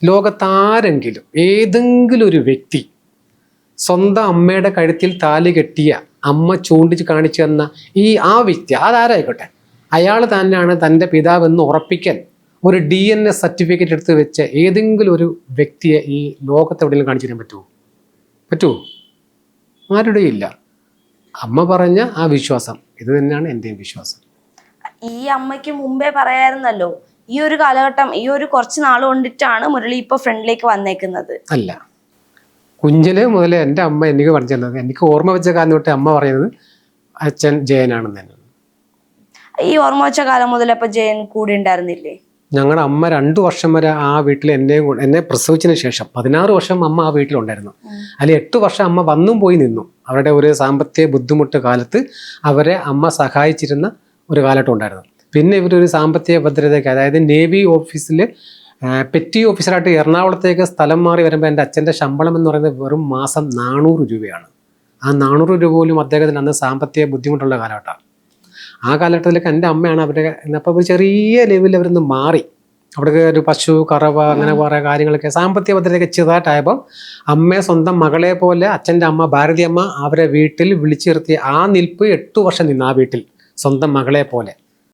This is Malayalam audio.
ലോകത്താരെങ്കിലും ഏതെങ്കിലും ഒരു വ്യക്തി സ്വന്തം അമ്മയുടെ കഴുത്തിൽ താലി കെട്ടിയ അമ്മ ചൂണ്ടിച്ച് കാണിച്ചു തന്ന ആ വ്യക്തി അതാരായിക്കോട്ടെ, അയാൾ തന്നെയാണ് തൻ്റെ പിതാവെന്ന് ഉറപ്പിക്കാൻ ഒരു DNA സർട്ടിഫിക്കറ്റ് എടുത്ത് വെച്ച ഏതെങ്കിലും ഒരു വ്യക്തിയെ ഈ ലോകത്ത് എവിടെയെങ്കിലും കാണിച്ചു തരാൻ പറ്റുമോ? ആരുടെയും ഇല്ല. അമ്മ പറഞ്ഞ ആ വിശ്വാസം ഇത് തന്നെയാണ് എൻ്റെയും വിശ്വാസം. ഈ അമ്മയ്ക്ക് മുമ്പേ പറയായിരുന്നല്ലോ, ഈ ഒരു കാലഘട്ടം, ഈ ഒരു കുറച്ച് നാൾ കൊണ്ടിട്ടാണ് മുരളി ഇപ്പൊ ഫ്രണ്ടിലേക്ക് വന്നേക്കുന്നത്. അല്ല, കുഞ്ഞിലെ മുതലേ എൻ്റെ അമ്മ എനിക്ക് പറഞ്ഞു തന്നത്, എനിക്ക് ഓർമ്മ വെച്ച കാലം തൊട്ട് അമ്മ പറയുന്നത് അച്ഛൻ ജയനാണെന്ന് തന്നെ. ഈ ഓർമ്മ വെച്ച കാലം മുതൽ അപ്പൊ ജയൻ കൂടെ ഉണ്ടായിരുന്നില്ലേ? ഞങ്ങളുടെ അമ്മ 2 വർഷം വരെ ആ വീട്ടിൽ എന്നെ പ്രസവിച്ചതിന് ശേഷം 16 വർഷം അമ്മ ആ വീട്ടിലുണ്ടായിരുന്നു. അതിൽ 8 വർഷം അമ്മ വന്നും പോയി നിന്നു. അവരുടെ ഒരു സാമ്പത്തിക ബുദ്ധിമുട്ട് കാലത്ത് അവരെ അമ്മ സഹായിച്ചിരുന്ന ഒരു കാലഘട്ടം ഉണ്ടായിരുന്നു. പിന്നെ ഇവരൊരു സാമ്പത്തിക ഭദ്രതയ്ക്ക്, അതായത് നേവി ഓഫീസിൽ പെറ്റി ഓഫീസറായിട്ട് എറണാകുളത്തേക്ക് സ്ഥലം മാറി വരുമ്പോൾ എൻ്റെ അച്ഛൻ്റെ ശമ്പളം എന്ന് പറയുന്നത് വെറും മാസം 400 രൂപയാണ്. ആ 400 രൂപ പോലും അദ്ദേഹത്തിന് അന്ന് സാമ്പത്തിക ബുദ്ധിമുട്ടുള്ള കാലഘട്ടമാണ്. ആ കാലഘട്ടത്തിലേക്ക് എൻ്റെ അമ്മയാണ് അവരുടെ, അപ്പോൾ ഒരു ചെറിയ ലെവലിൽ അവരൊന്ന് മാറി. അവിടെ ഒരു പശു, കറവ, അങ്ങനെ കുറേ കാര്യങ്ങളൊക്കെ സാമ്പത്തിക ഭദ്രതയൊക്കെ ചെറുതായിട്ടായപ്പം അമ്മയെ സ്വന്തം മകളെ പോലെ അച്ഛൻ്റെ അമ്മ ഭാരതി അമ്മ അവരെ വീട്ടിൽ വിളിച്ചു നിർത്തി ആ നിൽപ്പ് 8 വർഷം നിന്നു ആ വീട്ടിൽ സ്വന്തം മകളെ പോലെ.